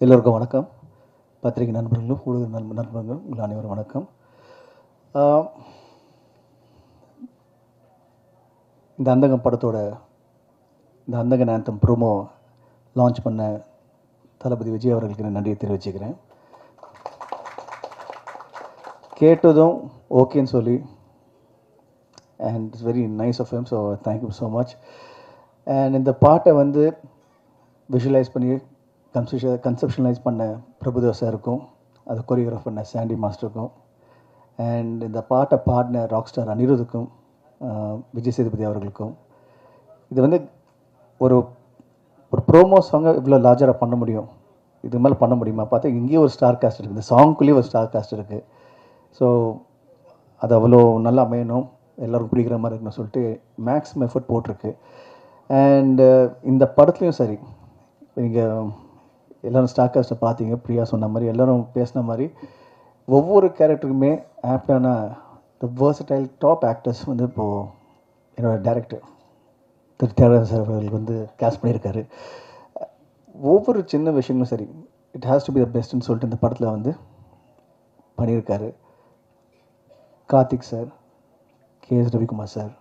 எல்லோருக்கும் வணக்கம். பத்திரிகை நண்பர்களும் ஊடக நண்பர்களும் உங்கள் அனைவரும் வணக்கம். இந்த அந்தகம் படத்தோட இந்த அந்தகன் ஆந்தம் ப்ரோமோ லான்ச் பண்ண தளபதி விஜய் அவர்களுக்கு நான் நன்றியை தெரிவிச்சுக்கிறேன். கேட்டதும் ஓகேன்னு சொல்லி and it's very nice of him, so thank you so much. And இந்த பாட்டை வந்து விஷுவலைஸ் பண்ணி கன்செப்ஷனலைஸ் பண்ண பிரபுதேவா சாருக்கும், அதை கொரியோகிராஃப் பண்ண சாண்டி மாஸ்டருக்கும், அண்ட் இந்த பாட்டை பாடின ராக் ஸ்டார் அனிருத்துக்கும், விஜய் சேதுபதி அவர்களுக்கும். இது வந்து ஒரு ஒரு ப்ரோமோ சாங்கை இவ்வளோ லார்ஜராக பண்ண முடியும், இது மேலே பண்ண முடியுமா பார்த்தா இங்கேயே ஒரு ஸ்டார் காஸ்ட் இருக்குது, இந்த சாங்குள்ளேயே ஒரு ஸ்டார் காஸ்ட் இருக்குது. ஸோ அது அவ்வளோ நல்லா அமையணும், எல்லோரும் பிடிக்கிற மாதிரி இருக்கணும்னு சொல்லிட்டு மேக்ஸிமம் எஃபர்ட் போட்டிருக்கு. அண்டு இந்த படத்துலையும் சரி, நீங்கள் எல்லோரும் ஸ்டார் காஸ்ட்டை பார்த்தீங்க, பிரியா சொன்ன மாதிரி எல்லோரும் பேசின மாதிரி ஒவ்வொரு கேரக்டருக்குமே ஆப்டான த வேர்சடைல் டாப் ஆக்டர்ஸ் வந்து இப்போது என்னோடய டைரக்டர் திரு தியாகராஜன் சார் அவர்கள் வந்து கேஸ்ட் பண்ணியிருக்காரு. ஒவ்வொரு சின்ன விஷயங்களும் சரி, it has to be the பெஸ்ட்னு சொல்லிட்டு இந்த படத்தில் வந்து பண்ணியிருக்காரு. கார்த்திக் சார், கேஎஸ் ரவிக்குமார் சார்,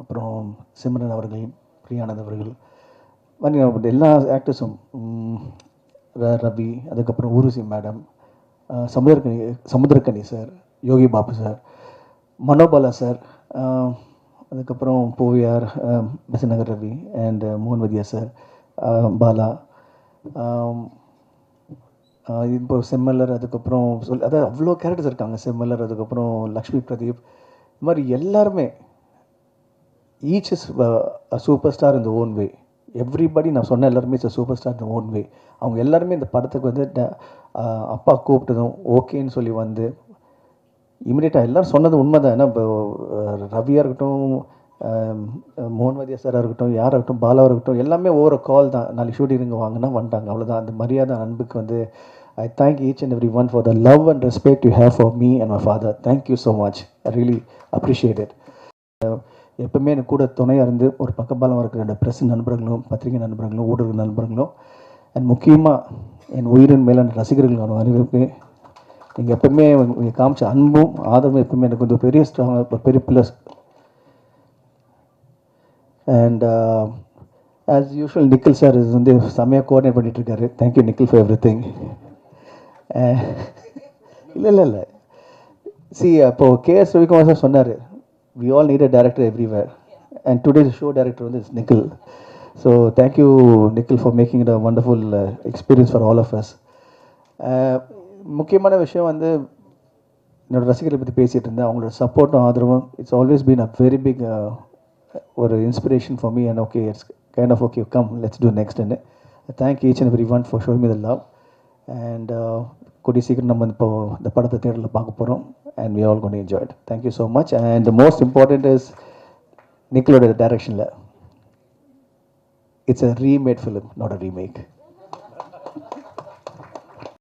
அப்புறம் சிம்ரன் அவர்கள், பிரியானந்த் அவர்கள், மாதிரி எல்லா ஆக்டர்ஸும், ரவி, அதுக்கப்புறம் Urvashi madam, Samuthirakani sir, Yogi Babu sir, Manobala sir, அதுக்கப்புறம் போவியார், பெசநகர் ரவி அண்ட் மோகன்வதியா சார், பாலா, இப்போ செம்மலர், அதுக்கப்புறம் அதாவது அவ்வளோ கேரக்டர்ஸ் இருக்காங்க. செம்மலர், அதுக்கப்புறம் லக்ஷ்மி பிரதீப், இது மாதிரி எல்லாருமே ஈச் இஸ் சூப்பர் ஸ்டார் இந்த ஓன் வே. எவ்ரிபடி நான் சொன்ன எல்லாருமே இட்ஸ் சூப்பர் ஸ்டார் இந்த ஓன் வே. அவங்க எல்லாருமே இந்த படத்துக்கு வந்து அப்பா கூப்பிட்டதும் ஓகேன்னு சொல்லி வந்து இமீடியட்டாக எல்லோரும் சொன்னது உண்மை தான். ஏன்னா இப்போ ரவியாக இருக்கட்டும், மோகன்வதியா சாராக இருக்கட்டும், யாராக இருக்கட்டும், பாலாவாக இருக்கட்டும், எல்லாமே ஒவ்வொரு கால் தான். நாளைக்கு ஷூட்டிங் இங்கே வாங்கினா வந்துட்டாங்க, அவ்வளோதான். அந்த மரியாதை அன்புக்கு வந்து I thank each and every one for the love and respect you have for me and my father. Thank you so much, I really appreciate it. எப்பவுமே எனக்கு கூட துணையாக இருந்து ஒரு பக்கபாலம் இருக்கிற ரெண்டு ப்ரெஸ் நண்பர்களும், பத்திரிகை நண்பர்களும், ஊடக நண்பர்களும், அண்ட் முக்கியமாக என் உயிரின் மேலான ரசிகர்கள் அனைவருக்கு நீங்கள் எப்பவுமே நீங்கள் காமிச்ச அன்பும் ஆதரவும் எப்பவுமே எனக்கு வந்து பெரிய ஸ்ட்ராங்காக பெரிய plus. And as usual Nikhil sir இது வந்து செம்மையாக கோஆர்டினேட் பண்ணிகிட்ருக்காரு. Thank you Nikhil for everything. இல்லை சி, அப்போது கேஎஸ் ரவிக்குமார் சார் சொன்னார், we all need a director everywhere, and today's show director is Nikhil. So thank you Nikhil for making it a wonderful experience for all of us. முக்கியமான விஷயம் வந்து என்னோட ரசிகர்களை பற்றி பேசிகிட்டு இருந்தேன். அவங்களோட சப்போர்ட்டும் ஆதரவும் it's always been a very big ஒரு inspiration for me. And okay, it's kind of okay, come let's do next. And thank each and every one for showing me the love. And கூடிய சீக்கிரம் நம்ம இப்போ இந்த படத்தை தேட்டரில் பார்க்க போகிறோம். And we are all going to enjoy it. Thank you so much. And the most important is Nikhil's direction. It's a remade film, not a remake.